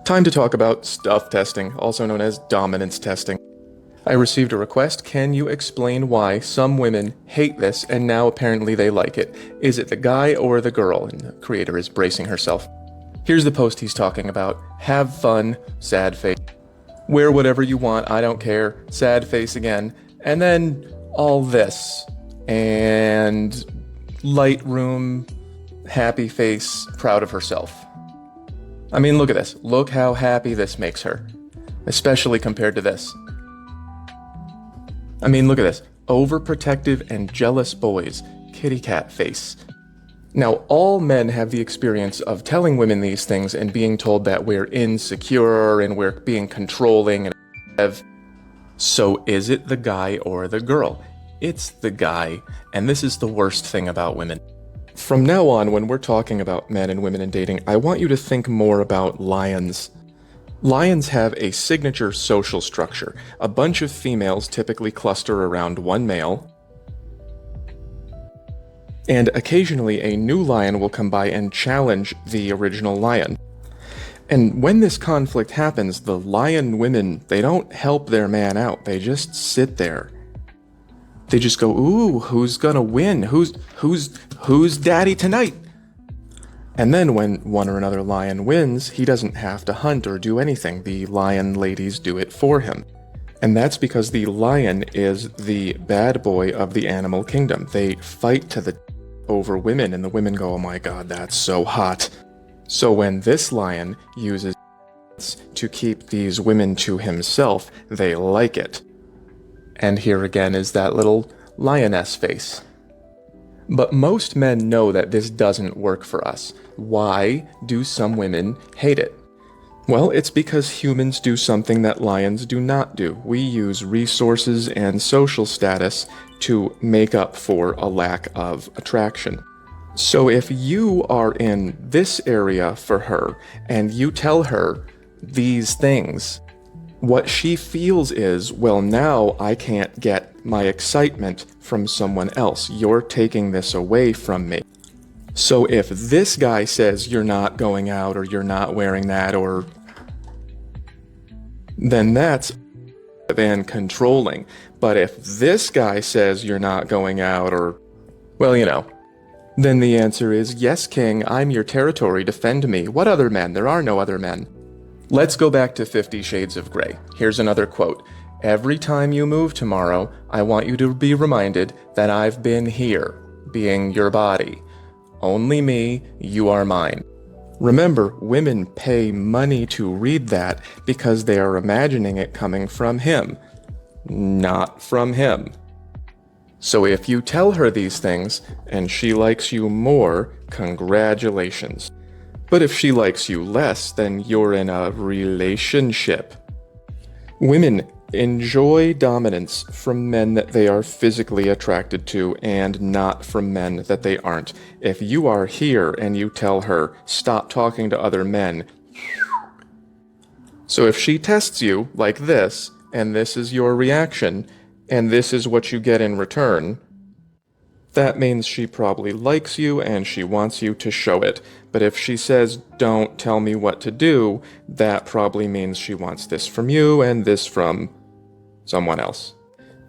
Time to talk about stuff testing, also known as dominance testing. I received a request, can you explain why some women hate this and now apparently they like it? Is it the guy or the girl? And the creator is bracing herself. Here's the post he's talking about. Have fun, sad face. Wear whatever you want, I don't care, sad face again. And then all this. And Lightroom, happy face, proud of herself. I mean, look at this. Look how happy this makes her. Especially compared to this. I mean, look at this. Overprotective and jealous boys. Kitty cat face. Now, all men have the experience of telling women these things and being told that we're insecure and we're being controlling and so is it the guy or the girl? It's the guy, and this is the worst thing about women. From now on, when we're talking about men and women in dating, I want you to think more about lions. Lions have a signature social structure. A bunch of females typically cluster around one male, and occasionally a new lion will come by and challenge the original lion. And when this conflict happens, the lion women, they don't help their man out. They just sit there. They just go, ooh, who's gonna win? Who's daddy tonight? And then when one or another lion wins, he doesn't have to hunt or do anything. The lion ladies do it for him. And that's because the lion is the bad boy of the animal kingdom. They fight to the over women, and the women go, oh my god, that's so hot. So when this lion uses to keep these women to himself, they like it. And here again is that little lioness face. But most men know that this doesn't work for us. Why do some women hate it? Well, it's because humans do something that lions do not do. We use resources and social status to make up for a lack of attraction. So if you are in this area for her and you tell her these things, what she feels is, well, now I can't get my excitement from someone else. You're taking this away from me. So if this guy says you're not going out or you're not wearing that, or then that's and controlling. But if this guy says you're not going out or, well, you know, then the answer is, yes, king, I'm your territory, defend me. What other men? There are no other men. Let's go back to 50 Shades of Grey. Here's another quote. Every time you move tomorrow, I want you to be reminded that I've been here, being your body. Only me, you are mine. Remember, women pay money to read that because they are imagining it coming from him, not from him. So if you tell her these things and she likes you more, congratulations. But if she likes you less, then you're in a relationship. Women enjoy dominance from men that they are physically attracted to and not from men that they aren't. If you are here and you tell her, stop talking to other men, so if she tests you like this, and this is your reaction, and this is what you get in return, that means she probably likes you and she wants you to show it. But if she says, don't tell me what to do, that probably means she wants this from you and this from someone else.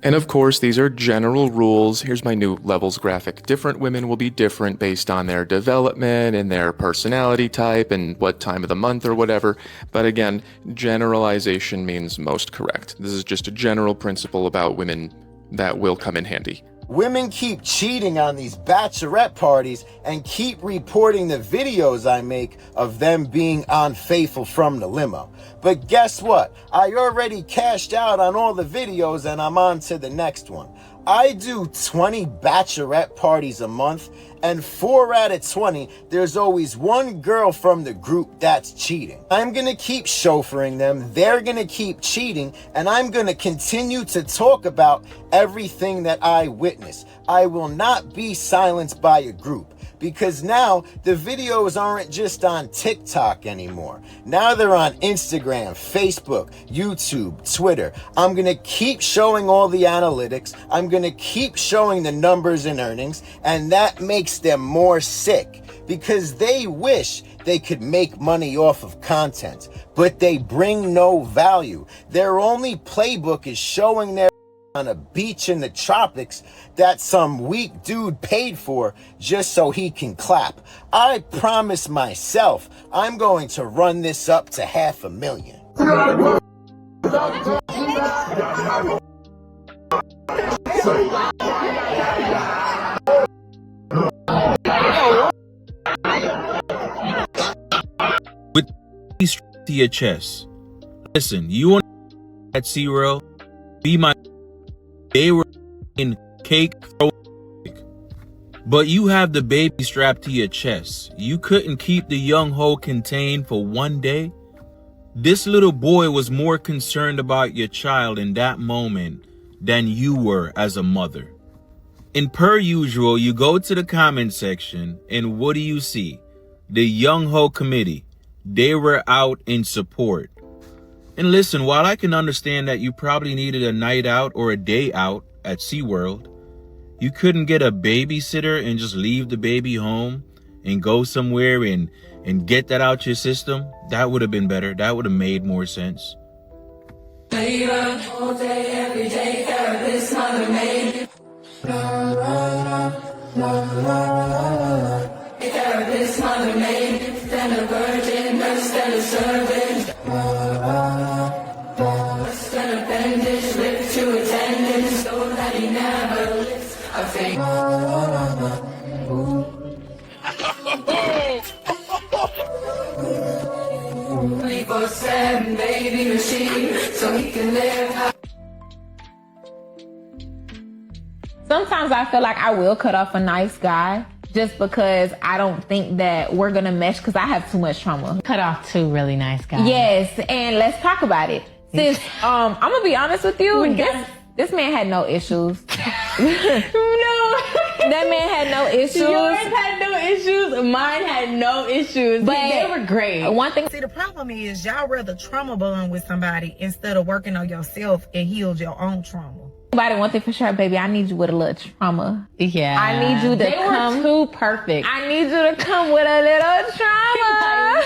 And of course, these are general rules. Here's my new levels graphic. Different women will be different based on their development and their personality type and what time of the month or whatever. But again, generalization means most correct. This is just a general principle about women that will come in handy. Women keep cheating on these bachelorette parties and keep reporting the videos I make of them being unfaithful from the limo. But guess what? I already cashed out on all the videos and I'm on to the next one. I do 20 bachelorette parties a month, and 4 out of 20, there's always one girl from the group that's cheating. I'm gonna keep chauffeuring them, they're gonna keep cheating, and I'm gonna continue to talk about everything that I witness. I will not be silenced by a group. Because now the videos aren't just on TikTok anymore. Now they're on Instagram, Facebook, YouTube, Twitter. I'm going to keep showing all the analytics. I'm going to keep showing the numbers and earnings. And that makes them more sick because they wish they could make money off of content, but they bring no value. Their only playbook is showing their on a beach in the tropics that some weak dude paid for just so he can clap. I promise myself I'm going to run this up to 500,000. With these to your chest. Listen, you want at SeaWorld, be my. They were in cake, but you have the baby strapped to your chest. You couldn't keep the young hoe contained for one day. This little boy was more concerned about your child in that moment than you were as a mother. And per usual, you go to the comment section and what do you see? The Young Ho Committee. They were out in support. And listen, while I can understand that you probably needed a night out or a day out at SeaWorld, you couldn't get a babysitter and just leave the baby home and go somewhere and get that out your system. That would have been better. That would have made more sense. All day, every day, therapist, mother made. Therapist, mother made. Then a virgin, nurse, then a servant. Then a bandage, lift to attendant, so that he never lifts a finger. 24/7 baby machine, so he can live. Sometimes I feel like I will cut off a nice guy just because I don't think that we're gonna mesh because I have too much trauma. Cut off two really nice guys. Yes, and let's talk about it. Sis, I'm gonna be honest with you. This man had no issues. No. That man had no issues. Yours had no issues. Mine had no issues. But they were great. One thing. See, the problem is y'all rather trauma bond with somebody instead of working on yourself and heal your own trauma. One thing for sure, baby, I need you with a little trauma. Yeah. I need you to come. They were too perfect. I need you to come with a little trauma.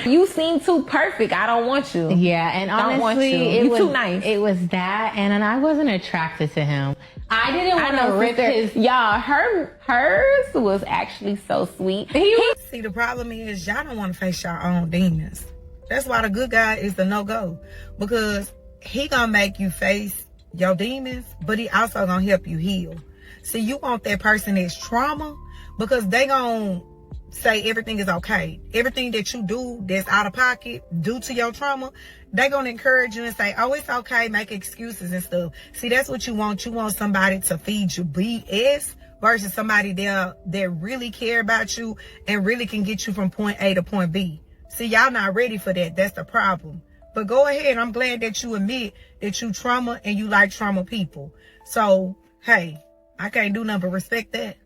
You seem too perfect. I don't want you. Yeah, and honestly, it was too nice. It was that, and I wasn't attracted to him. I didn't want to rip his. Y'all, hers was actually so sweet. See, the problem is y'all don't want to face your own demons. That's why the good guy is the no-go, because he gonna make you face your demons, but he also gonna help you heal. See, you want that person that's trauma, because they gonna say everything is okay. Everything that you do that's out of pocket due to your trauma, they gonna encourage you and say, oh, it's okay, make excuses and stuff. See, that's what you want. You want somebody to feed you BS versus somebody that really care about you and really can get you from point A to point B. See, y'all not ready for that. That's the problem. But go ahead. I'm glad that you admit that you trauma and you like trauma people. So, hey, I can't do nothing but respect that.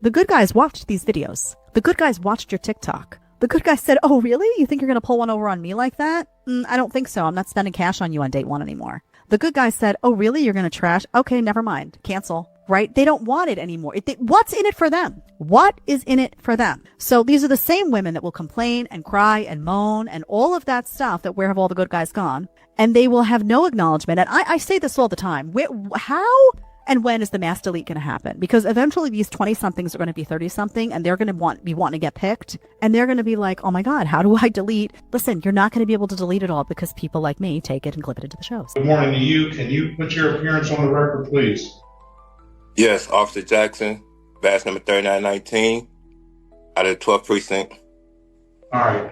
The good guys watched these videos. The good guys watched your TikTok. The good guy said, oh, really? You think you're going to pull one over on me like that? I don't think so. I'm not spending cash on you on date one anymore. The good guy said, oh, really? You're going to trash? Okay, never mind. Cancel. Right? They don't want it anymore. What's in it for them? What is in it for them? So these are the same women that will complain and cry and moan and all of that stuff that where have all the good guys gone? And they will have no acknowledgement. And I say this all the time. How and when is the mass delete going to happen? Because eventually these 20-somethings are going to be 30-something and they're going to be wanting to get picked. And they're going to be like, oh my God, how do I delete? Listen, you're not going to be able to delete it all because people like me take it and clip it into the shows. Good morning to you. Can you put your appearance on the record, please? Yes, Officer Jackson, badge number 3919, out of the 12th precinct. All right.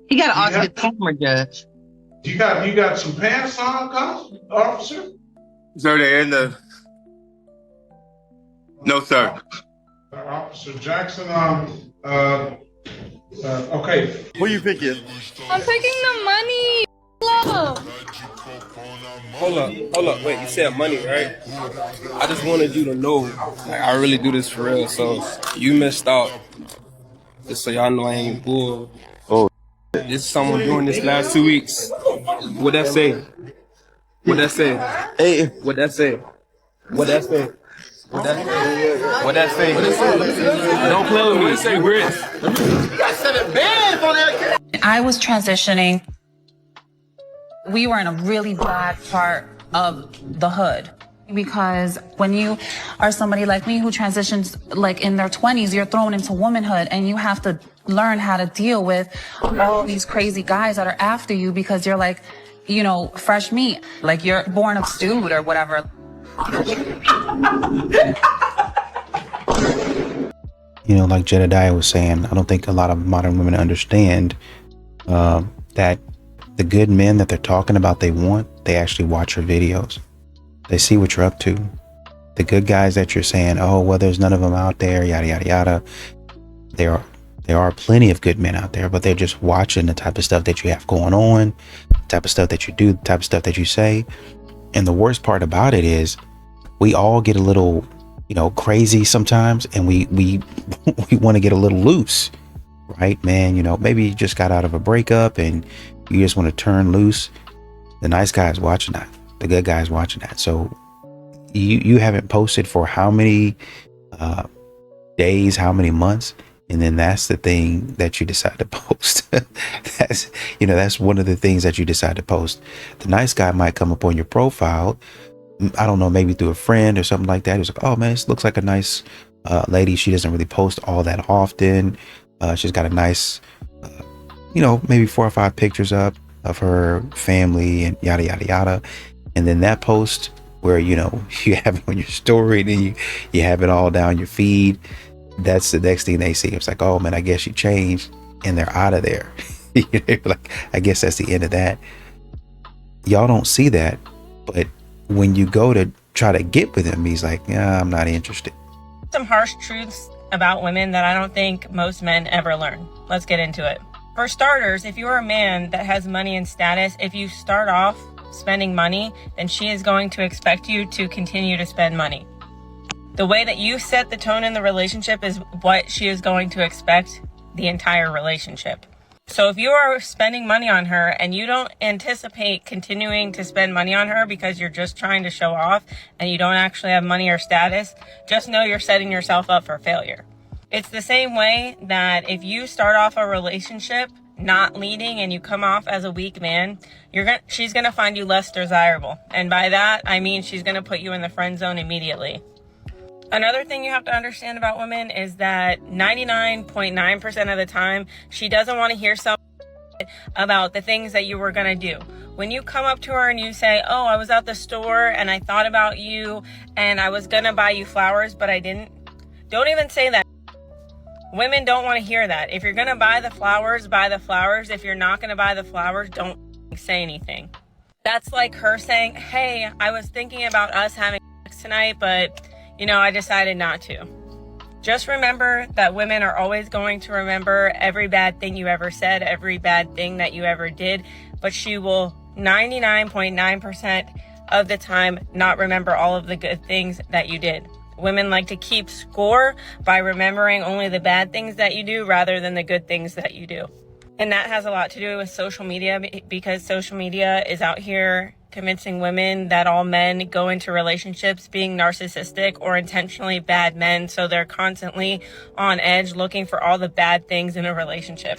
He got to ask the camera judge. You got some pants on, officer? Sir, they're in the... No, sir. Officer Jackson, okay. Who are you picking? I'm picking the money. Hold up. Wait, you said money, right? I just wanted you to know, like, I really do this for real, so you missed out. Just so y'all know I ain't bull. Oh. This is someone doing this last 2 weeks. What that say? What that say? Hey. What that say? What that say? What that say? Don't play with me. Say grits. You got 7 bands on that. I was transitioning. We were in a really bad part of the hood. Because when you are somebody like me who transitions like in their 20s, you're thrown into womanhood and you have to learn how to deal with all these crazy guys that are after you because you're like, you know, fresh meat, like you're born a dude or whatever. You know, like Jedediah was saying, I don't think a lot of modern women understand that the good men that they're talking about they want, they actually watch your videos. They see what you're up to. The good guys that you're saying, oh, well, there's none of them out there, yada, yada, yada. There are plenty of good men out there, but they're just watching the type of stuff that you have going on, the type of stuff that you do, the type of stuff that you say. And the worst part about it is we all get a little, you know, crazy sometimes, and we want to get a little loose, right, man? You know, maybe you just got out of a breakup and you just want to turn loose. The nice guy's watching that. The good guy's watching that. So you haven't posted for how many days, how many months, and then that's the thing that you decide to post. That's one of the things that you decide to post. The nice guy might come up on your profile, I don't know, maybe through a friend or something like that. He's like, oh man, this looks like a nice lady. She doesn't really post all that often. She's got a nice maybe 4 or 5 pictures up of her family and yada yada yada. And then that post where, you know, you have it on your story and then you have it all down your feed. That's the next thing they see. It's like, oh man, I guess you changed, and they're out of there. Like, I guess that's the end of that. Y'all don't see that, but when you go to try to get with him, he's like, yeah, I'm not interested. Some harsh truths about women that I don't think most men ever learn. Let's get into it. For starters, if you're a man that has money and status, if you start off spending money, then she is going to expect you to continue to spend money. The way that you set the tone in the relationship is what she is going to expect the entire relationship. So if you are spending money on her and you don't anticipate continuing to spend money on her because you're just trying to show off and you don't actually have money or status, just know you're setting yourself up for failure. It's the same way that if you start off a relationship not leading and you come off as a weak man, she's gonna find you less desirable. And by that, I mean she's gonna put you in the friend zone immediately. Another thing you have to understand about women is that 99.9% of the time, she doesn't want to hear something about the things that you were gonna do. When you come up to her and you say, oh, I was at the store and I thought about you and I was gonna buy you flowers, but I didn't. Don't even say that. Women don't want to hear that. If you're going to buy the flowers, buy the flowers. If you're not going to buy the flowers, don't say anything. That's like her saying, hey, I was thinking about us having sex tonight, but, I decided not to. Just remember that women are always going to remember every bad thing you ever said, every bad thing that you ever did, but she will 99.9% of the time not remember all of the good things that you did. Women like to keep score by remembering only the bad things that you do rather than the good things that you do. And that has a lot to do with social media, because social media is out here convincing women that all men go into relationships being narcissistic or intentionally bad men. So they're constantly on edge looking for all the bad things in a relationship.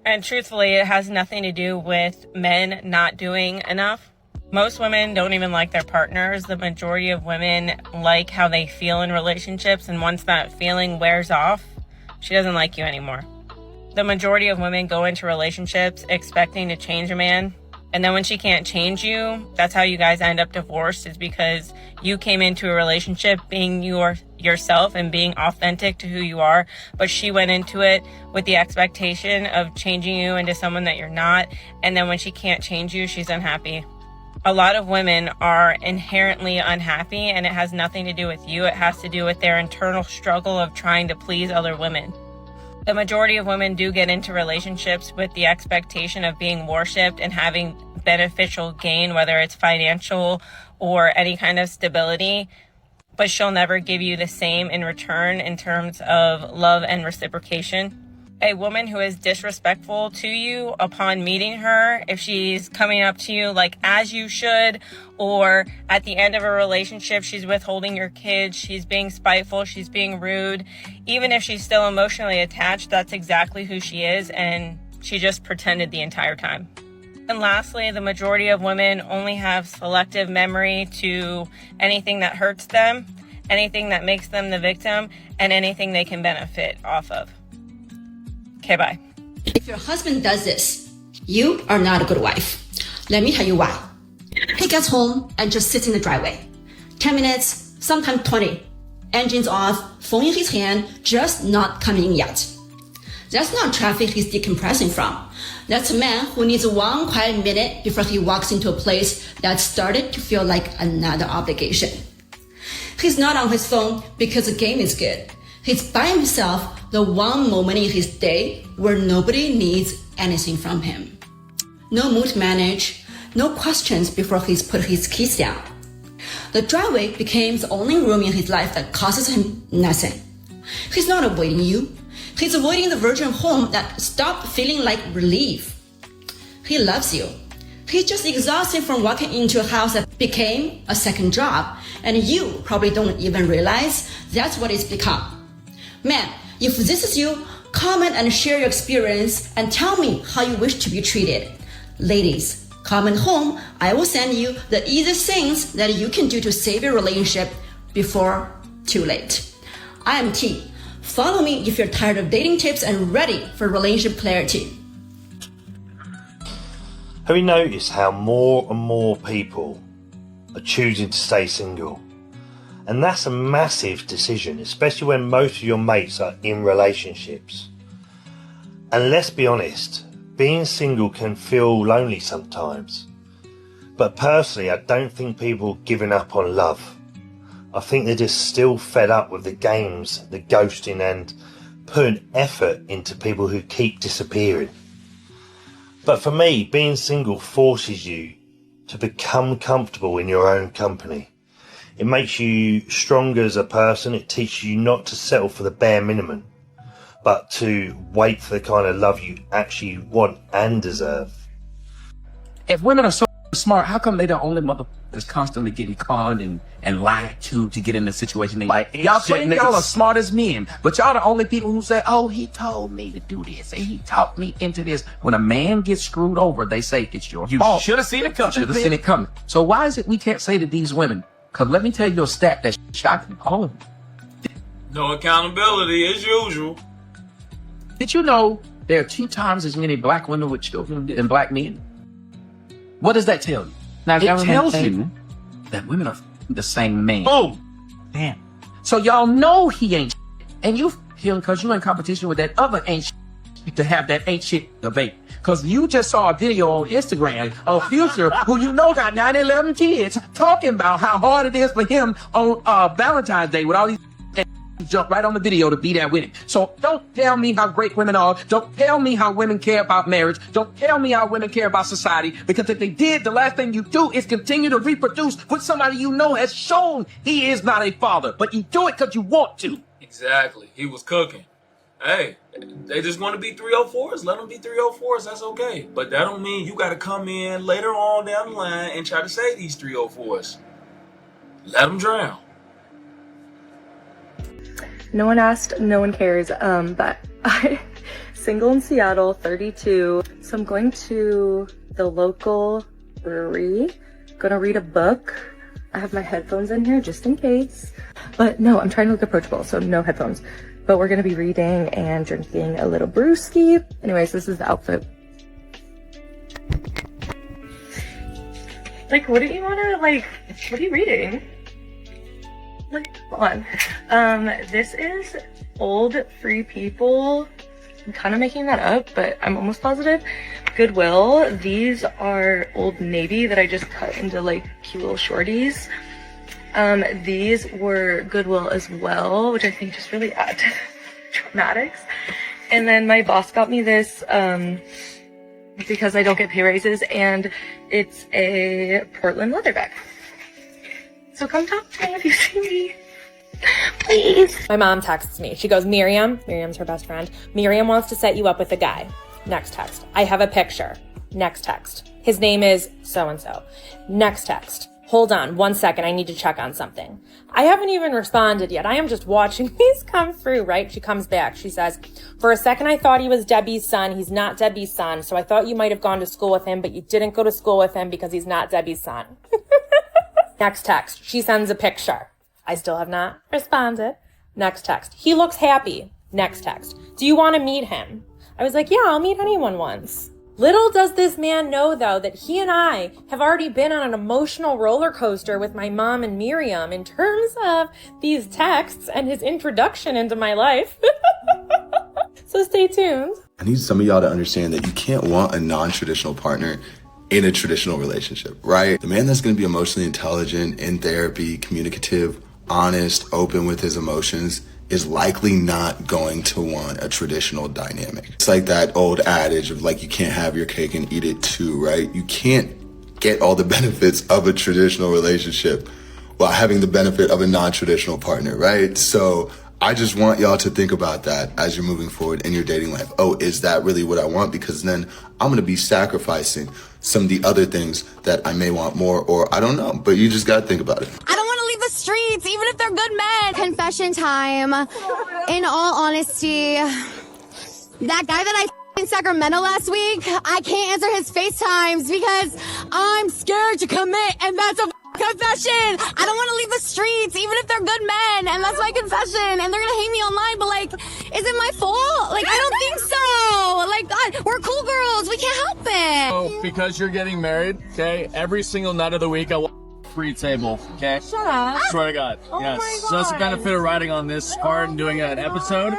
And truthfully, it has nothing to do with men not doing enough. Most women don't even like their partners. The majority of women like how they feel in relationships, and once that feeling wears off, she doesn't like you anymore. The majority of women go into relationships expecting to change a man, and then when she can't change you, that's how you guys end up divorced, is because you came into a relationship being yourself and being authentic to who you are, but she went into it with the expectation of changing you into someone that you're not, and then when she can't change you, she's unhappy. A lot of women are inherently unhappy, and it has nothing to do with you. It has to do with their internal struggle of trying to please other women. The majority of women do get into relationships with the expectation of being worshipped and having beneficial gain, whether it's financial or any kind of stability, but she'll never give you the same in return in terms of love and reciprocation. A woman who is disrespectful to you upon meeting her, if she's coming up to you like as you should, or at the end of a relationship, she's withholding your kids, she's being spiteful, she's being rude, even if she's still emotionally attached, that's exactly who she is, and she just pretended the entire time. And lastly, the majority of women only have selective memory to anything that hurts them, anything that makes them the victim, and anything they can benefit off of. Okay, bye. If your husband does this, you are not a good wife. Let me tell you why. He gets home and just sits in the driveway. 10 minutes, sometimes 20. Engines off, phone in his hand, just not coming yet. That's not traffic he's decompressing from. That's a man who needs one quiet minute before he walks into a place that started to feel like another obligation. He's not on his phone because the game is good. He's by himself the one moment in his day where nobody needs anything from him. No mood to manage, no questions before he's put his keys down. The driveway became the only room in his life that costs him nothing. He's not avoiding you. He's avoiding the version of home that stopped feeling like relief. He loves you. He's just exhausted from walking into a house that became a second job, and you probably don't even realize that's what it's become. Man, if this is you, comment and share your experience and tell me how you wish to be treated. Ladies, comment home. I will send you the easiest things that you can do to save your relationship before too late. I am T. Follow me if you're tired of dating tips and ready for relationship clarity. Have you noticed how more and more people are choosing to stay single? And that's a massive decision, especially when most of your mates are in relationships. And let's be honest, being single can feel lonely sometimes. But personally, I don't think people are giving up on love. I think they're just still fed up with the games, the ghosting, and putting effort into people who keep disappearing. But for me, being single forces you to become comfortable in your own company. It makes you stronger as a person. It teaches you not to settle for the bare minimum, but to wait for the kind of love you actually want and deserve. If women are so smart, how come they the only mother that's constantly getting conned and lied to get in the situation? Like, y'all think y'all are smart as men, but y'all the only people who say, oh, he told me to do this and he talked me into this. When a man gets screwed over, they say it's your fault. You should have seen it coming. Should have seen it coming. So why is it we can't say to these women? Because let me tell you a stat that's shocking all of them. No accountability as usual. Did you know there are 2 times as many black women with children than black men? What does that tell you? Now, it tells you that women are the same man. Boom. Damn. So y'all know he ain't shit. And you feel because you're in competition with that other ain't shit to have that ain't shit debate. Because you just saw a video on Instagram of Future, who you know got 9, 11 kids, talking about how hard it is for him on Valentine's Day with all these jump right on the video to be there with him. So don't tell me how great women are. Don't tell me how women care about marriage. Don't tell me how women care about society. Because if they did, the last thing you do is continue to reproduce with somebody you know has shown he is not a father. But you do it because you want to. Exactly. He was cooking. Hey, they just want to be 304s. Let them be 304s. That's okay. But that don't mean you got to come in later on down the line and try to say these 304s. Let them drown. No one asked, no one cares. But I single in Seattle, 32. So I'm going to the local brewery. Gonna read a book. I have my headphones in here just in case. But no, I'm trying to look approachable, so no headphones. But we're gonna be reading and drinking a little brewski. Anyways, this is the outfit. Like, what do you wanna, like, what are you reading? Like, come on. This is Old Free People. I'm kind of making that up, but I'm almost positive. Goodwill. These are Old Navy that I just cut into like cute little shorties. These were Goodwill as well, which I think just really add to dramatics. And then my boss got me this because I don't get pay raises, and it's a Portland leather bag. So come talk to me if you see me. Please. My mom texts me. She goes, Miriam's her best friend. Miriam wants to set you up with a guy. Next text. I have a picture. Next text. His name is so-and-so. Next text. Hold on 1 second. I need to check on something. I haven't even responded yet. I am just watching these come through, right? She comes back. She says, for a second, I thought he was Debbie's son. He's not Debbie's son. So I thought you might have gone to school with him, but you didn't go to school with him because he's not Debbie's son. Next text. She sends a picture. I still have not responded. Next text. He looks happy. Next text. Do you want to meet him? I was like, yeah, I'll meet anyone once. Little does this man know, though, that he and I have already been on an emotional roller coaster with my mom and Miriam in terms of these texts and his introduction into my life. So stay tuned. I need some of y'all to understand that you can't want a non-traditional partner in a traditional relationship, right? The man that's going to be emotionally intelligent, in therapy, communicative, honest, open with his emotions is likely not going to want a traditional dynamic. It's like that old adage of like, you can't have your cake and eat it too, right? You can't get all the benefits of a traditional relationship while having the benefit of a non-traditional partner, right? So I just want y'all to think about that as you're moving forward in your dating life. Oh, is that really what I want? Because then I'm gonna be sacrificing some of the other things that I may want more, or I don't know, but you just gotta think about it. I don't want to leave the streets, even if they're good men. Confession time. In all honesty, that guy that I in Sacramento last week, I can't answer his FaceTimes because I'm scared to commit, and that's a confession. I don't want to leave the streets, even if they're good men, and that's my confession. And they're gonna hate me online, but like, is it my fault? Like, I don't think so. Like, God, we're cool girls. We can't help it. Oh, because you're getting married, okay? Every single night of the week, I want a free table, okay? Shut up. Swear to God. Oh yes. my So that's the God. benefit of riding on this card and doing an episode.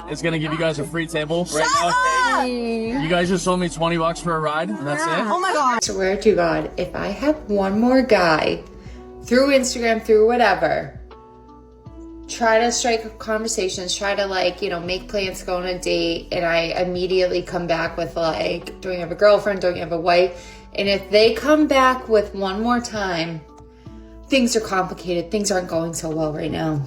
It's gonna give you guys a free table right now. You guys just sold me $20 for a ride, and that's it. Oh my God. I swear to God, if I have one more guy through Instagram, through whatever, try to strike conversations, try to make plans to go on a date, and I immediately come back with like, don't you have a girlfriend? Don't you have a wife? And if they come back with one more time, things are complicated. Things aren't going so well right now.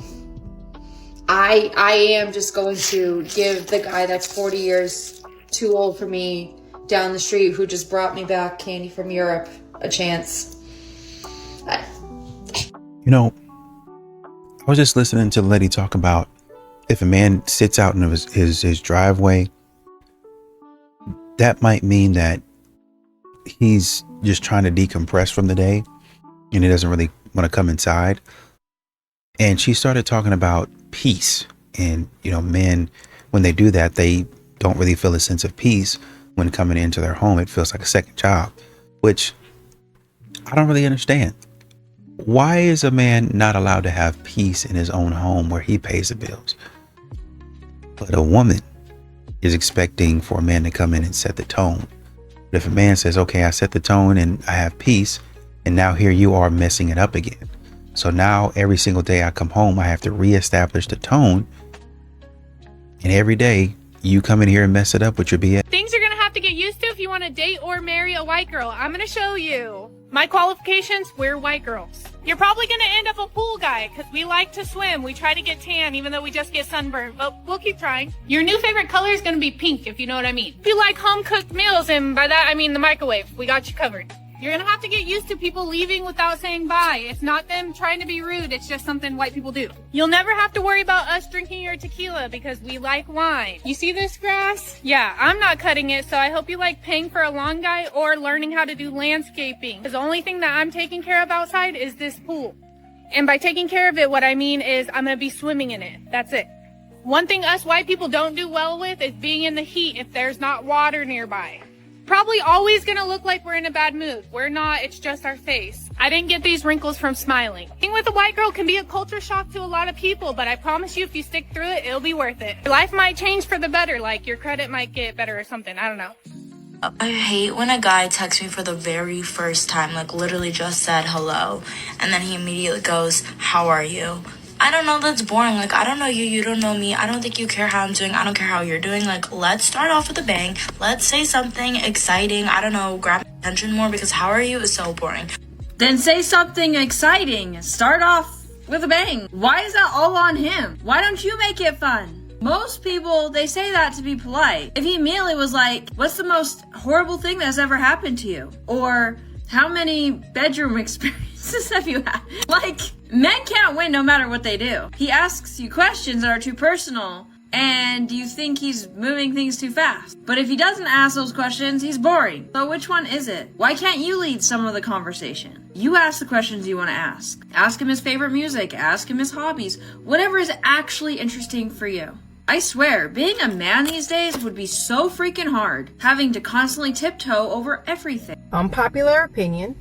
I am just going to give the guy that's 40 years too old for me down the street who just brought me back candy from Europe a chance. You know, I was just listening to the lady talk about if a man sits out in his driveway, that might mean that he's just trying to decompress from the day and he doesn't really want to come inside. And she started talking about peace. And, men, when they do that, they don't really feel a sense of peace when coming into their home. It feels like a second job, which I don't really understand. Why is a man not allowed to have peace in his own home where he pays the bills? But a woman is expecting for a man to come in and set the tone. But if a man says, okay, I set the tone and I have peace, and now here you are messing it up again. So now every single day I come home, I have to reestablish the tone. And every day you come in here and mess it up with your BS. Things you're gonna have to get used to if you want to date or marry a white girl. I'm gonna show you. My qualifications, we're white girls. You're probably gonna end up a pool guy because we like to swim. We try to get tan even though we just get sunburned, but we'll keep trying. Your new favorite color is gonna be pink, if you know what I mean. If you like home cooked meals, and by that I mean the microwave, we got you covered. You're gonna have to get used to people leaving without saying bye. It's not them trying to be rude, it's just something white people do. You'll never have to worry about us drinking your tequila because we like wine. You see this grass? Yeah, I'm not cutting it, so I hope you like paying for a lawn guy or learning how to do landscaping. Because the only thing that I'm taking care of outside is this pool. And by taking care of it, what I mean is I'm gonna be swimming in it. That's it. One thing us white people don't do well with is being in the heat if there's not water nearby. Probably always gonna look like we're in a bad mood. We're not, it's just our face. I didn't get these wrinkles from smiling. Being with a white girl can be a culture shock to a lot of people, but I promise you if you stick through it, it'll be worth it. Your life might change for the better, like your credit might get better or something, I don't know. I hate when a guy texts me for the very first time, like literally just said hello, and then he immediately goes, how are you? I don't know, that's boring. Like, I don't know you, you don't know me. I don't think you care how I'm doing. I don't care how you're doing. Like, let's start off with a bang. Let's say something exciting. I don't know, grab attention more, because how are you is so boring. Then say something exciting. Start off with a bang. Why is that all on him? Why don't you make it fun? Most people, they say that to be polite. If he immediately was like, what's the most horrible thing that's ever happened to you? Or how many bedroom experiences have you had? Like, men can't win no matter what they do. He asks you questions that are too personal, and you think he's moving things too fast. But if he doesn't ask those questions, he's boring. So which one is it? Why can't you lead some of the conversation? You ask the questions you want to ask. Ask him his favorite music, ask him his hobbies, whatever is actually interesting for you. I swear, being a man these days would be so freaking hard, having to constantly tiptoe over everything. Unpopular opinion.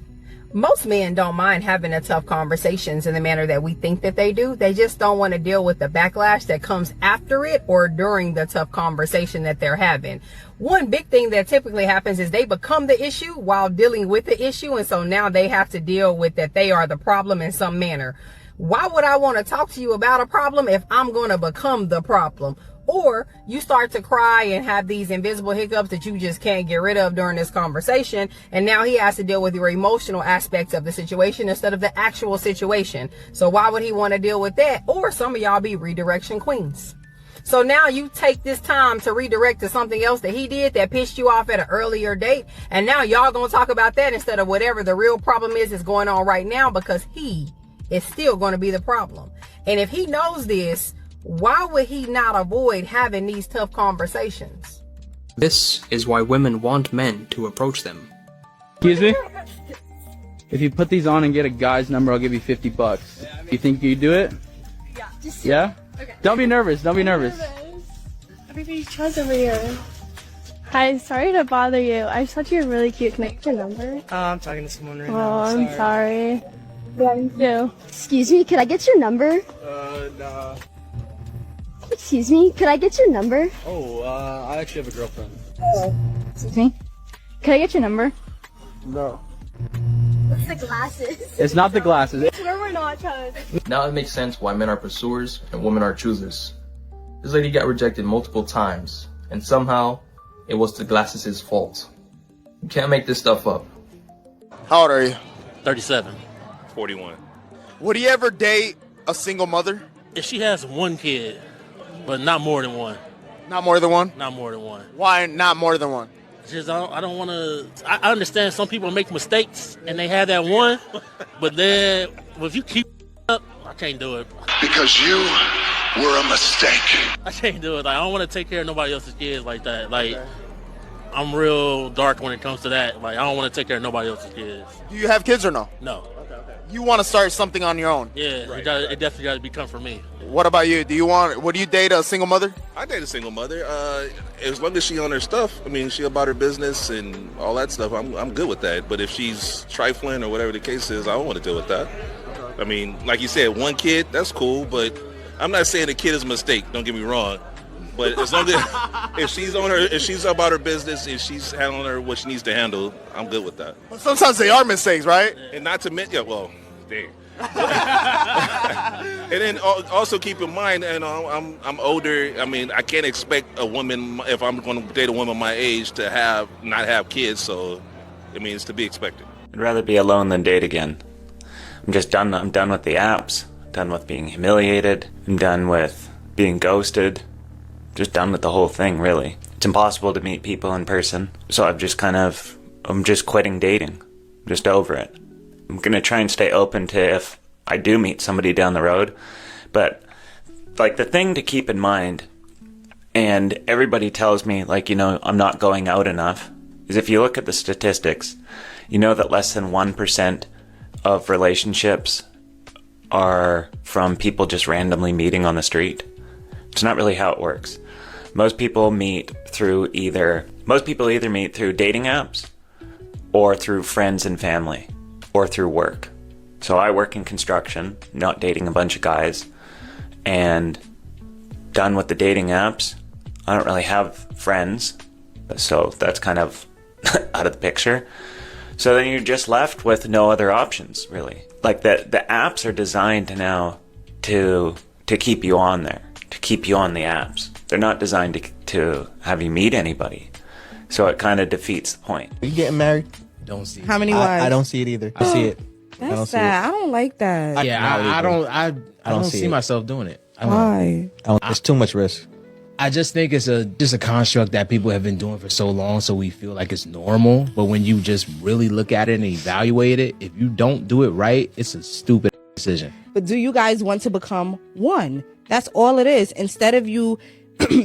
Most men don't mind having the tough conversations in the manner that we think that they do. They just don't want to deal with the backlash that comes after it or during the tough conversation that they're having. One big thing that typically happens is they become the issue while dealing with the issue, and so now they have to deal with that they are the problem in some manner. Why would I want to talk to you about a problem if I'm going to become the problem? Or you start to cry and have these invisible hiccups that you just can't get rid of during this conversation. And now he has to deal with your emotional aspects of the situation instead of the actual situation. So why would he want to deal with that? Or some of y'all be redirection queens. So now you take this time to redirect to something else that he did that pissed you off at an earlier date. And now y'all going to talk about that instead of whatever the real problem is going on right now, because he is still going to be the problem. And if he knows this, why would he not avoid having these tough conversations? This is why women want men to approach them. Excuse me? If you put these on and get a guy's number, I'll give you $50. You think you do it? Yeah. Just Yeah? Okay. Don't be nervous. Don't be nervous. Everybody tries over here. Hi, sorry to bother you. I just thought you were really cute. Can I get your number? I'm talking to someone right Oh, now. I'm sorry. Yeah. Excuse me, could I get your number? Nah. Excuse me, could I get your number? Oh, I actually have a girlfriend. Excuse me? Could I get your number? No. It's the glasses. It's not the glasses. I swear we're not trying. Now it makes sense why men are pursuers and women are choosers. This lady got rejected multiple times, and somehow it was the glasses' fault. You can't make this stuff up. How old are you? 37. 41. Would you ever date a single mother? If she has one kid, but not more than one. Not more than one? Not more than one. Why not more than one? Just I don't want to. I understand some people make mistakes and they have that one, but then if you keep up, I can't do it. Because you were a mistake. I can't do it. Like, I don't want to take care of nobody else's kids like that. Like, I'm real dark when it comes to that. Like, I don't want to take care of nobody else's kids. Do you have kids or no? No. You want to start something on your own? Yeah, it definitely got to become for me. What about you? Would you date a single mother? I date a single mother. As long as she on her stuff, I mean, she about her business and all that stuff, I'm good with that. But if she's trifling or whatever the case is, I don't want to deal with that. I mean, like you said, one kid, that's cool, but I'm not saying the kid is a mistake, don't get me wrong. But as long as if she's about her business, if she's handling her what she needs to handle, I'm good with that. Well, sometimes they are mistakes, right? And not to mention, dang. And then also keep in mind, and I'm older. I mean, I can't expect a woman, if I'm going to date a woman my age, to not have kids. So, I mean, it's to be expected. I'd rather be alone than date again. I'm just done. I'm done with the apps. Done with being humiliated. I'm done with being ghosted. Just done with the whole thing, really. It's impossible to meet people in person. So I'm just quitting dating. I'm just over it. I'm going to try and stay open to if I do meet somebody down the road. But, like, the thing to keep in mind, and everybody tells me, like, I'm not going out enough, is if you look at the statistics, you know that less than 1% of relationships are from people just randomly meeting on the street. It's not really how it works. Most people either meet through dating apps or through friends and family or through work. So I work in construction, not dating a bunch of guys, and done with the dating apps. I don't really have friends, so that's kind of out of the picture. So then you're just left with no other options, really. Like the apps are designed now to keep you on there, to keep you on the apps. They're not designed to have you meet anybody. So it kind of defeats the point. Are you getting married? Don't see it. How many wives? I don't see it either. I see it. That's sad. I don't like that. I don't see myself doing it. Why? It's too much risk. I just think it's just a construct that people have been doing for so long, so we feel like it's normal. But when you just really look at it and evaluate it, if you don't do it right, it's a stupid decision. But do you guys want to become one? That's all it is. Instead of you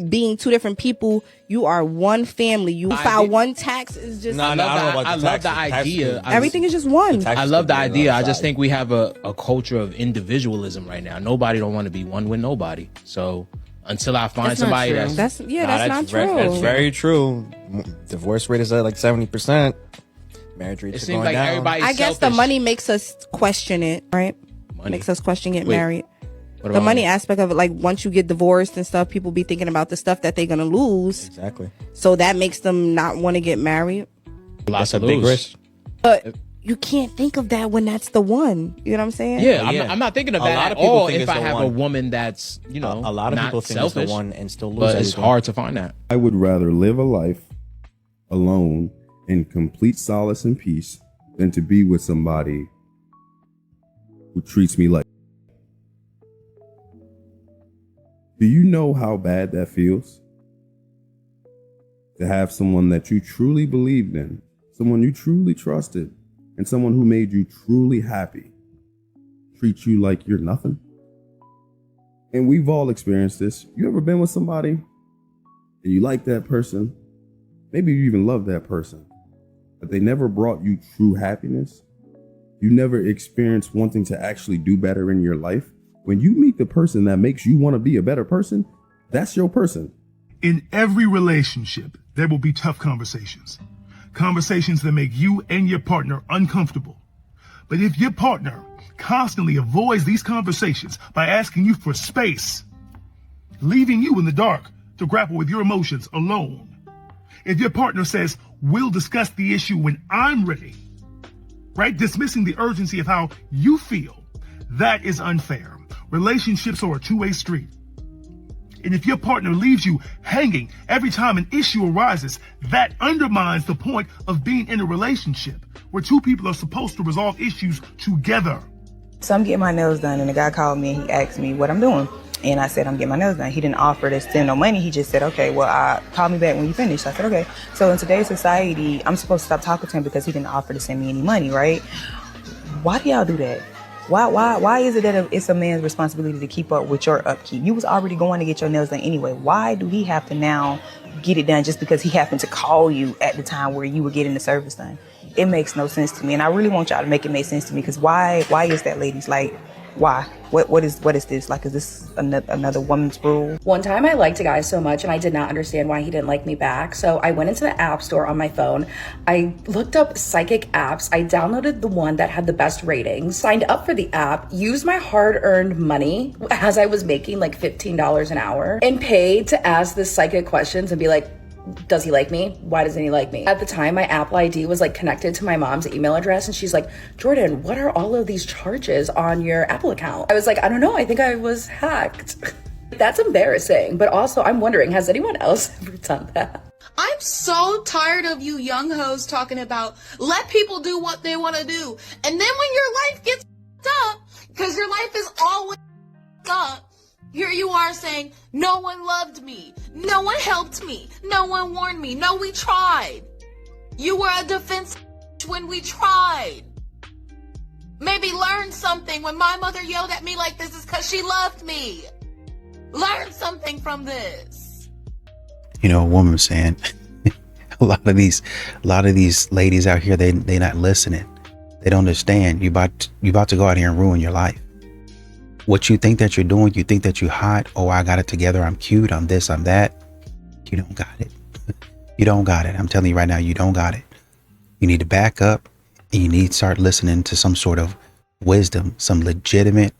being two different people, you are one family. You file one tax. Is just I love the idea. Everything is just one. I love the idea. I just think we have a culture of individualism right now. Nobody don't want to be one with nobody. So until I find somebody that's not true. That's very true. Divorce rate is at like 70%. Marriage rate It is seems going like down. everybody's I guess the selfish. money makes us question it, right? Makes us question getting Wait, married. what The about money money? aspect of it, like once you get divorced and stuff, people be thinking about the stuff that they're gonna lose. Exactly. So that makes them not want to get married. Lots of big risk. But you can't think of that when that's the one. You know what I'm saying? Yeah, I'm not thinking of A that lot at of people all think if it's I the have one. a woman that's, a lot of not people think selfish, it's the one and still lose but it's everything. hard to find that. I would rather live a life alone in complete solace and peace than to be with somebody who treats me like. Do you know how bad that feels? To have someone that you truly believed in, someone you truly trusted, and someone who made you truly happy treat you like you're nothing? And we've all experienced this. You ever been with somebody and you like that person? Maybe you even love that person, but they never brought you true happiness. You never experienced wanting to actually do better in your life. When you meet the person that makes you want to be a better person, that's your person. In every relationship, there will be tough conversations. Conversations that make you and your partner uncomfortable. But if your partner constantly avoids these conversations by asking you for space, leaving you in the dark to grapple with your emotions alone, if your partner says, we'll discuss the issue when I'm ready, right? Dismissing the urgency of how you feel, that is unfair. Relationships are a two-way street. And if your partner leaves you hanging every time an issue arises, that undermines the point of being in a relationship where two people are supposed to resolve issues together. So I'm getting my nails done, and the guy called me and he asked me what I'm doing. And I said, I'm getting my nails done. He didn't offer to send no money. He just said, okay, well, call me back when you finish. I said, okay. So in today's society, I'm supposed to stop talking to him because he didn't offer to send me any money, right? Why do y'all do that? Why is it that it's a man's responsibility to keep up with your upkeep? You was already going to get your nails done anyway. Why do he have to now get it done just because he happened to call you at the time where you were getting the service done? It makes no sense to me. And I really want y'all to make it make sense to me, because why is that, ladies? Like, why? What is this? Like, is this another woman's rule? One time I liked a guy so much and I did not understand why he didn't like me back. So I went into the app store on my phone. I looked up psychic apps. I downloaded the one that had the best ratings, signed up for the app, used my hard-earned money as I was making like $15 an hour, and paid to ask the psychic questions and be like, does he like me? Why doesn't he like me? At the time, my Apple ID was like connected to my mom's email address, and she's like, Jordan, what are all of these charges on your Apple account? I was like, I don't know. I think I was hacked. That's embarrassing. But also, I'm wondering, has anyone else ever done that? I'm so tired of you young hoes talking about let people do what they want to do. And then when your life gets up, because your life is always up, here you are saying, no one loved me, no one helped me, no one warned me, no, we tried. You were a defense when we tried. Maybe learn something. When my mother yelled at me like this, is because she loved me. Learn something from this. You know, a woman was saying a lot of these ladies out here, they not listening. They don't understand. You about to go out here and ruin your life. What you think that you're doing, you think that you're hot. Oh, I got it together. I'm cute. I'm this, I'm that. You don't got it. You don't got it. I'm telling you right now, you don't got it. You need to back up, and you need to start listening to some sort of wisdom, some legitimate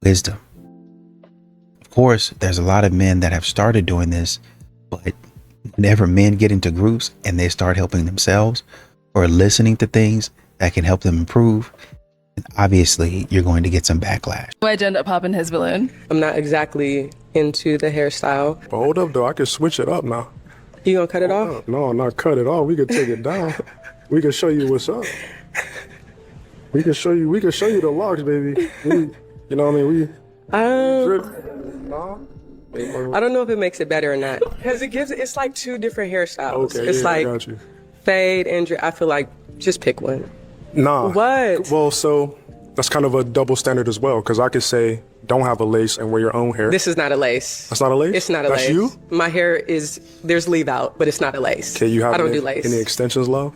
wisdom. Of course, there's a lot of men that have started doing this, but whenever men get into groups and they start helping themselves or listening to things that can help them improve, obviously you're going to get some backlash. Why'd you end up popping his balloon? I'm not exactly into the hairstyle. But hold up though, I can switch it up now. You gonna cut it off? No, not cut it off. We could take it down. We can show you what's up. We can show you the logs, baby. You know what I mean? I don't know if it makes it better or not, because it's like two different hairstyles. Okay, it's yeah, like I got you. fade and I feel like just pick one. Nah. What? Well, so that's kind of a double standard as well, because I could say don't have a lace and wear your own hair. This is not a lace. That's not a lace? It's not a lace. That's you? My hair there's leave out, but it's not a lace. Okay, you have I don't any, do lace. any extensions, love?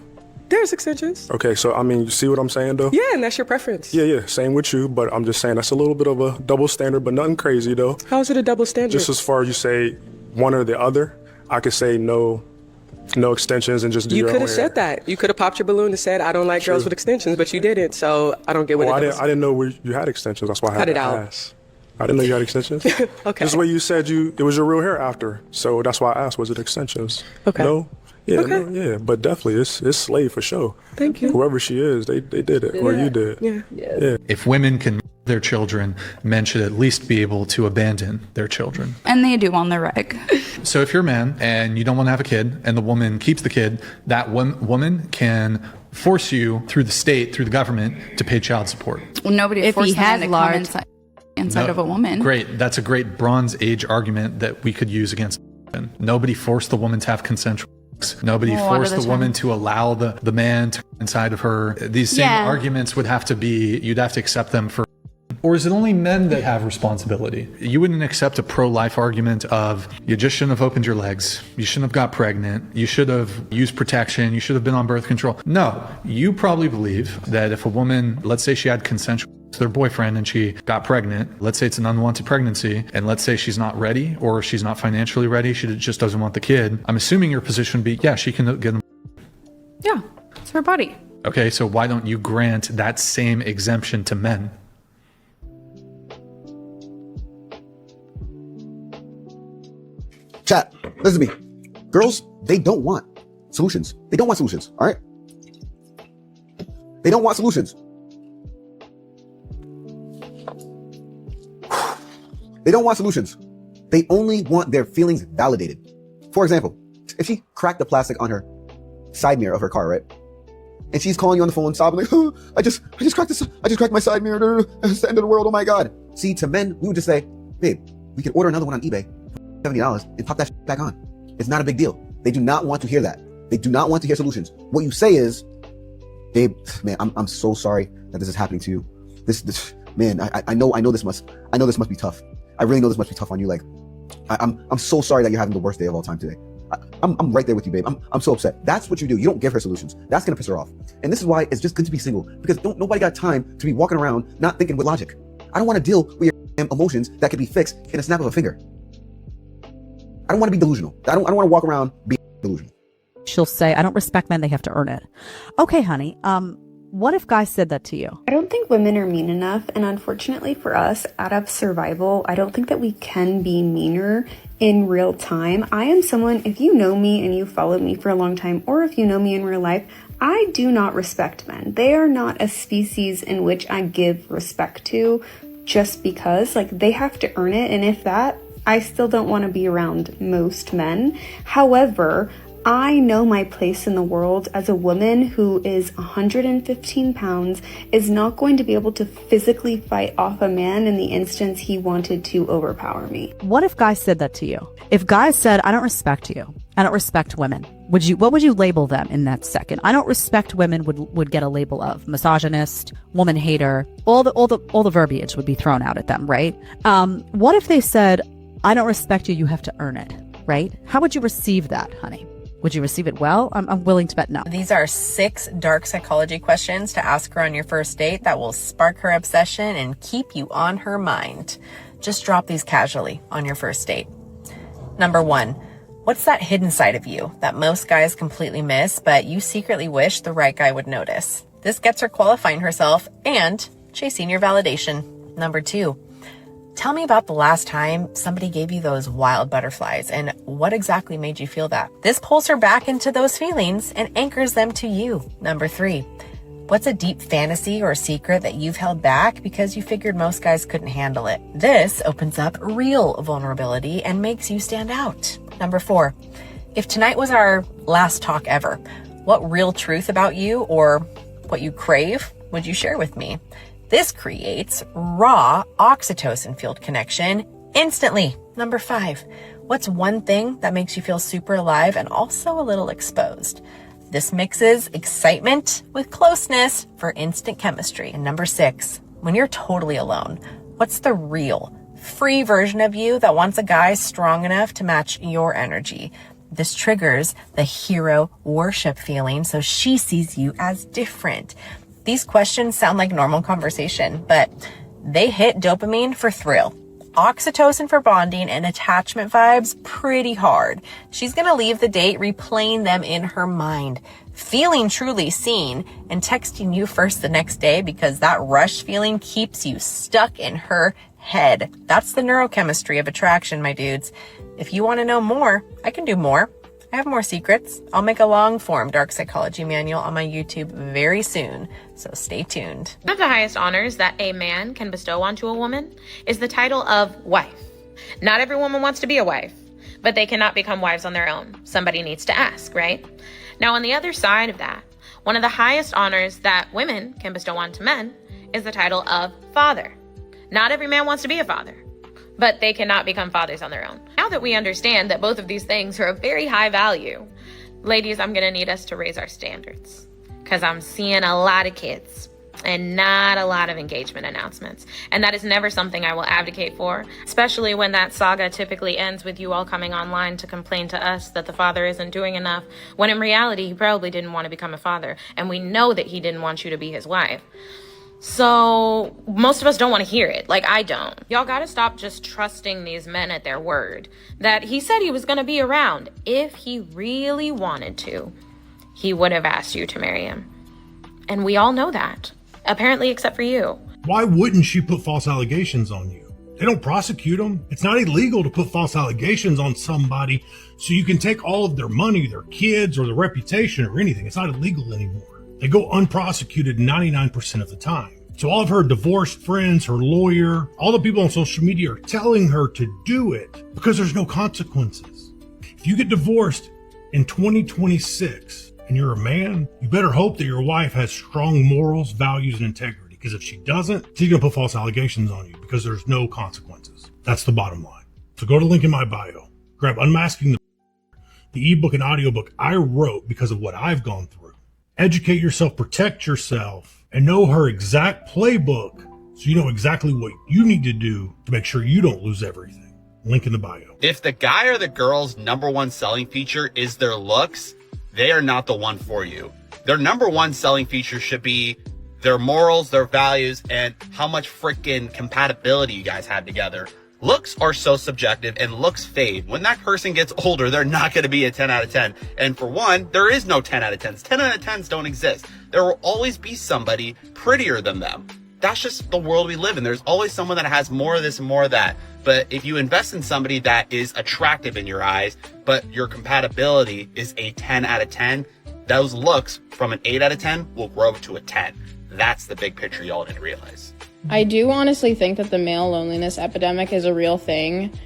There's extensions. Okay, so I mean, you see what I'm saying though? Yeah, and that's your preference. Yeah, same with you, but I'm just saying that's a little bit of a double standard, but nothing crazy though. How is it a double standard? Just as far as you say one or the other, I could say no extensions and just do You your could own have hair. said that. You could have popped your balloon and said, I don't like girls with extensions, but you didn't, so I don't get what it is. I didn't know you had extensions. That's why I had to ask. I didn't know you had extensions. Okay. Just the way you said it was your real hair after, so that's why I asked, was it extensions? Okay. No? Yeah, Okay. no, yeah, but definitely it's slave for sure. Thank you. Whoever she is, they did it, or you did. Yeah. If women can their children, men should at least be able to abandon their children. And they do on the reg. So if you're a man and you don't want to have a kid and the woman keeps the kid, that woman can force you through the state, through the government, to pay child support. Well, nobody if he forced them has to come large inside No, of a woman. Great. That's a great Bronze Age argument that we could use against women. Nobody forced the woman to have consensual sex. Nobody Well, a lot of forced the the time. woman to allow the man to come inside of her. These same Yeah. arguments would have to be, you'd have to accept them for. Or is it only men that have responsibility? You wouldn't accept a pro-life argument of, you just shouldn't have opened your legs. You shouldn't have got pregnant. You should have used protection. You should have been on birth control. No, you probably believe that if a woman, let's say she had consensual to their boyfriend and she got pregnant, let's say it's an unwanted pregnancy, and let's say she's not ready or she's not financially ready, she just doesn't want the kid. I'm assuming your position would be, yeah, she can get them. Yeah, it's her body. Okay, so why don't you grant that same exemption to men? Chat, listen to me. Girls, they don't want solutions. They don't want solutions, all right? They don't want solutions. They don't want solutions. They only want their feelings validated. For example, if she cracked the plastic on her side mirror of her car, right? And she's calling you on the phone, sobbing like, oh, I just cracked my side mirror. It's the end of the world. Oh my God. See, to men, we would just say, babe, we could order another one on eBay, $70, and pop that shit back on. It's not a big deal. They do not want to hear that. They do not want to hear solutions. What you say is, babe, man, I'm so sorry that this is happening to you. This man, I know this must be tough. I really know this must be tough on you. Like, I'm so sorry that you're having the worst day of all time today. I'm right there with you, babe. I'm so upset. That's what you do. You don't give her solutions. That's gonna piss her off. And this is why it's just good to be single, because nobody got time to be walking around not thinking with logic. I don't want to deal with your emotions that could be fixed in a snap of a finger. I don't want to be delusional. I don't want to walk around being delusional. She'll say, I don't respect men, they have to earn it. Okay, honey, what if guys said that to you? I don't think women are mean enough, and unfortunately for us, out of survival, I don't think that we can be meaner in real time. I am someone, if you know me and you followed me for a long time, or if you know me in real life, I do not respect men. They are not a species in which I give respect to just because, like, they have to earn it, and if that, I still don't want to be around most men. However, I know my place in the world as a woman who is 115 pounds, is not going to be able to physically fight off a man in the instance he wanted to overpower me. What if guys said that to you? If guys said, I don't respect you, I don't respect women, what would you label them in that second? I don't respect women would get a label of misogynist, woman hater, all the verbiage would be thrown out at them, right? What if they said, I don't respect you, you have to earn it, right? How would you receive that, honey? Would you receive it well? I'm willing to bet no. These are 6 dark psychology questions to ask her on your first date that will spark her obsession and keep you on her mind. Just drop these casually on your first date. Number 1, what's that hidden side of you that most guys completely miss, but you secretly wish the right guy would notice? This gets her qualifying herself and chasing your validation. Number 2, tell me about the last time somebody gave you those wild butterflies and what exactly made you feel that. This pulls her back into those feelings and anchors them to you. Number 3, what's a deep fantasy or secret that you've held back because you figured most guys couldn't handle it? This opens up real vulnerability and makes you stand out. Number 4, if tonight was our last talk ever, what real truth about you or what you crave would you share with me? This creates raw oxytocin-fueled connection instantly. Number 5, what's one thing that makes you feel super alive and also a little exposed? This mixes excitement with closeness for instant chemistry. And number 6, when you're totally alone, what's the real, free version of you that wants a guy strong enough to match your energy? This triggers the hero worship feeling, so she sees you as different. These questions sound like normal conversation, but they hit dopamine for thrill, oxytocin for bonding, and attachment vibes pretty hard. She's gonna leave the date replaying them in her mind, feeling truly seen, and texting you first the next day because that rush feeling keeps you stuck in her head. That's the neurochemistry of attraction, my dudes. If you want to know more, I can do more. I have more secrets. I'll make a long-form dark psychology manual on my YouTube very soon, so stay tuned. One of the highest honors that a man can bestow onto a woman is the title of wife. Not every woman wants to be a wife, but they cannot become wives on their own. Somebody needs to ask, right? Now, on the other side of that, one of the highest honors that women can bestow onto men is the title of father. Not every man wants to be a father, but they cannot become fathers on their own. Now that we understand that both of these things are of very high value, ladies, I'm gonna need us to raise our standards, because I'm seeing a lot of kids and not a lot of engagement announcements. And that is never something I will advocate for, especially when that saga typically ends with you all coming online to complain to us that the father isn't doing enough, when in reality, he probably didn't want to become a father. And we know that he didn't want you to be his wife. So most of us don't want to hear it. Like, I don't. Y'all gotta stop just trusting these men at their word. That he said he was gonna be around. If he really wanted to, he would have asked you to marry him. And we all know that. Apparently, except for you. Why wouldn't she put false allegations on you? They don't prosecute them. It's not illegal to put false allegations on somebody so you can take all of their money, their kids, or their reputation or anything. It's not illegal anymore. They go unprosecuted 99% of the time. So all of her divorced friends, her lawyer, all the people on social media are telling her to do it because there's no consequences. If you get divorced in 2026 and you're a man, you better hope that your wife has strong morals, values, and integrity. Because if she doesn't, she's going to put false allegations on you because there's no consequences. That's the bottom line. So go to the link in my bio, grab Unmasking the ebook and audiobook I wrote because of what I've gone through. Educate yourself, protect yourself, and know her exact playbook so you know exactly what you need to do to make sure you don't lose everything. Link in the bio. If the guy or the girl's number one selling feature is their looks, they are not the one for you. Their number one selling feature should be their morals, their values, and how much freaking compatibility you guys have together. Looks are so subjective and looks fade. When that person gets older, they're not going to be a 10 out of 10. And for one, there is no 10 out of 10s. 10 out of 10s don't exist. There will always be somebody prettier than them. That's just the world we live in. There's always someone that has more of this and more of that. But if you invest in somebody that is attractive in your eyes, but your compatibility is a 10 out of 10, those looks from an 8 out of 10 will grow to a 10. That's the big picture y'all didn't realize. I do honestly think that the male loneliness epidemic is a real thing.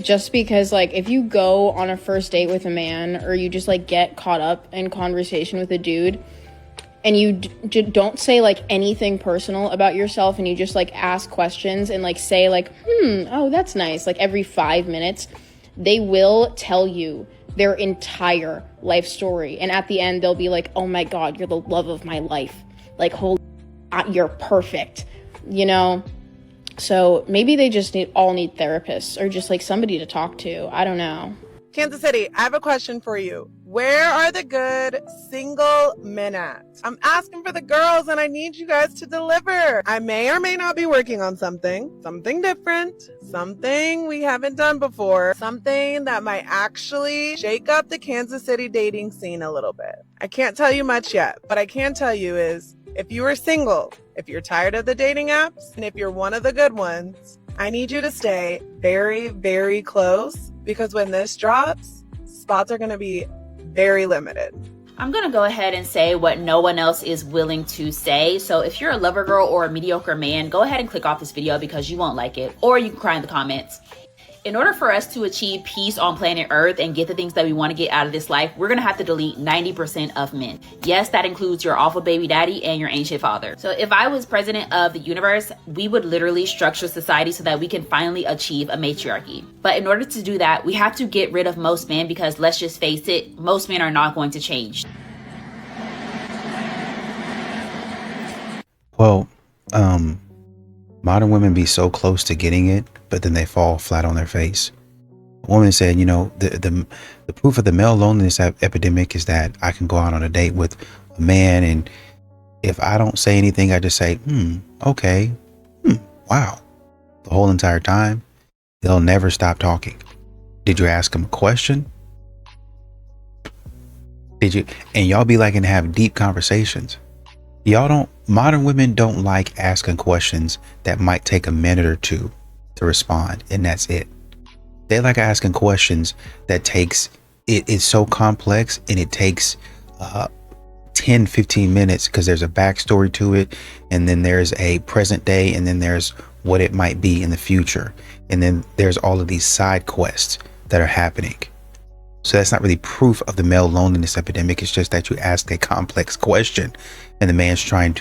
Just because, like, if you go on a first date with a man or you just, like, get caught up in conversation with a dude and you don't say, like, anything personal about yourself and you just, like, ask questions and, like, say, like, oh, that's nice, like, every 5 minutes, they will tell you their entire life story. And at the end, they'll be like, oh, my God, you're the love of my life. Like, holy, you're perfect. You know, so maybe they just all need therapists or just like somebody to talk to. I don't know. Kansas City, I have a question for you. Where are the good single men at? I'm asking for the girls and I need you guys to deliver. I may or may not be working on something different, something we haven't done before, something that might actually shake up the Kansas City dating scene a little bit. I can't tell you much yet, but I can tell you is if you are single, if you're tired of the dating apps, and if you're one of the good ones, I need you to stay very, very close because when this drops, spots are going to be very limited. I'm going to go ahead and say what no one else is willing to say. So if you're a lover girl or a mediocre man, go ahead and click off this video because you won't like it, or you can cry in the comments. In order for us to achieve peace on planet Earth and get the things that we want to get out of this life, we're going to have to delete 90% of men. Yes, that includes your awful baby daddy and your ancient father. So if I was president of the universe, we would literally structure society so that we can finally achieve a matriarchy. But in order to do that, we have to get rid of most men because let's just face it, most men are not going to change. Well, modern women be so close to getting it, but then they fall flat on their face. A woman said, you know, the proof of the male loneliness epidemic is that I can go out on a date with a man, and if I don't say anything, I just say, okay, wow. The whole entire time, they'll never stop talking. Did you ask them a question? Did you? And y'all be liking to have deep conversations. Modern women don't like asking questions that might take a minute or two to respond, and that's it. They like asking questions that it is so complex, and it takes 10-15 minutes because there's a backstory to it, and then there's a present day, and then there's what it might be in the future, and then there's all of these side quests that are happening. So that's not really proof of the male loneliness epidemic. It's just that you ask a complex question and the man's trying